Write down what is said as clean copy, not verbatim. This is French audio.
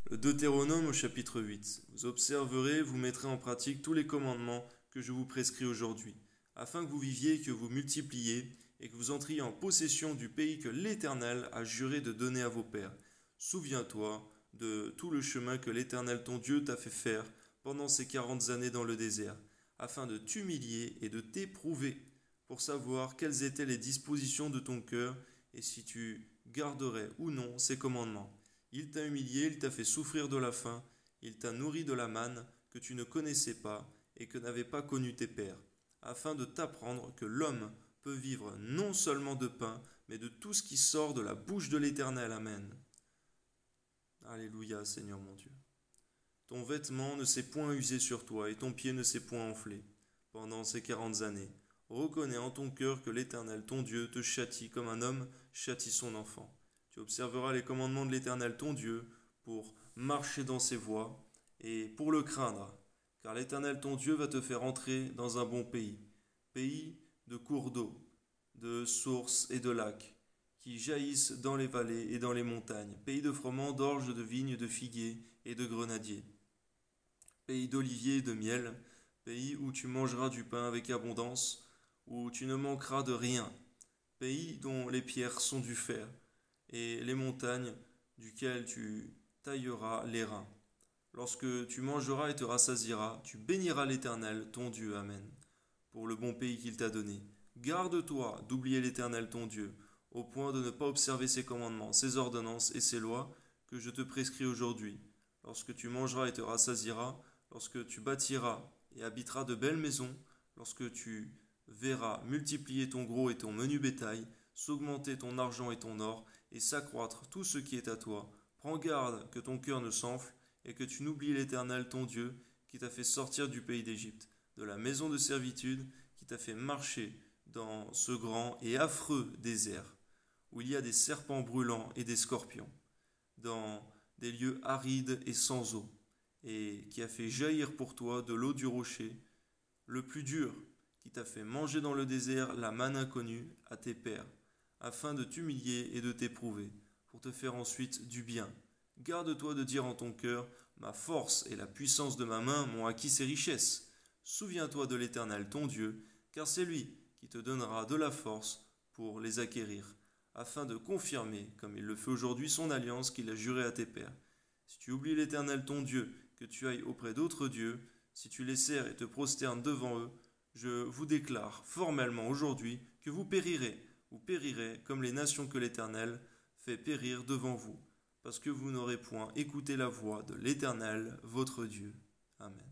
Le Deutéronome au chapitre 8. Vous observerez, vous mettrez en pratique tous les commandements que je vous prescris aujourd'hui, afin que vous viviez et que vous multipliez, et que vous entriez en possession du pays que l'Éternel a juré de donner à vos pères. Souviens-toi de tout le chemin que l'Éternel ton Dieu t'a fait faire pendant ces 40 années dans le désert, afin de t'humilier et de t'éprouver, pour savoir quelles étaient les dispositions de ton cœur, et si tu garderais ou non ces commandements. Il t'a humilié, il t'a fait souffrir de la faim, il t'a nourri de la manne que tu ne connaissais pas et que n'avaient pas connu tes pères, afin de t'apprendre que l'homme peut vivre non seulement de pain, mais de tout ce qui sort de la bouche de l'Éternel. Amen. Alléluia, Seigneur mon Dieu. Ton vêtement ne s'est point usé sur toi et ton pied ne s'est point enflé pendant ces 40 années. Reconnais en ton cœur que l'Éternel, ton Dieu, te châtie comme un homme châtie son enfant. Tu observeras les commandements de l'Éternel, ton Dieu, pour marcher dans ses voies et pour le craindre, car l'Éternel, ton Dieu, va te faire entrer dans un bon pays, pays de cours d'eau, de sources et de lacs, qui jaillissent dans les vallées et dans les montagnes, pays de froment, d'orge, de vignes, de figuiers et de grenadiers, pays d'oliviers et de miel, pays où tu mangeras du pain avec abondance, où tu ne manqueras de rien, pays dont les pierres sont du fer, et les montagnes duquel tu tailleras les reins. Lorsque tu mangeras et te rassasieras, tu béniras l'Éternel, ton Dieu. Amen. Pour le bon pays qu'il t'a donné. Garde-toi d'oublier l'Éternel, ton Dieu, au point de ne pas observer ses commandements, ses ordonnances et ses lois que je te prescris aujourd'hui. Lorsque tu mangeras et te rassasieras, lorsque tu bâtiras et habiteras de belles maisons, lorsque tu verras multiplier ton gros et ton menu bétail, s'augmenter ton argent et ton or, et s'accroître tout ce qui est à toi. Prends garde que ton cœur ne s'enfle, et que tu n'oublies l'Éternel ton Dieu, qui t'a fait sortir du pays d'Égypte, de la maison de servitude, qui t'a fait marcher dans ce grand et affreux désert, où il y a des serpents brûlants et des scorpions, dans des lieux arides et sans eau, et qui a fait jaillir pour toi de l'eau du rocher, le plus dur, qui t'a fait manger dans le désert la manne inconnue à tes pères, afin de t'humilier et de t'éprouver, pour te faire ensuite du bien. Garde-toi de dire en ton cœur, ma force et la puissance de ma main m'ont acquis ces richesses. Souviens-toi de l'Éternel ton Dieu, car c'est lui qui te donnera de la force pour les acquérir, afin de confirmer, comme il le fait aujourd'hui, son alliance qu'il a jurée à tes pères. Si tu oublies l'Éternel ton Dieu, que tu ailles auprès d'autres dieux, si tu les sers et te prosternes devant eux, je vous déclare formellement aujourd'hui que vous périrez comme les nations que l'Éternel fait périr devant vous, parce que vous n'aurez point écouté la voix de l'Éternel, votre Dieu. Amen.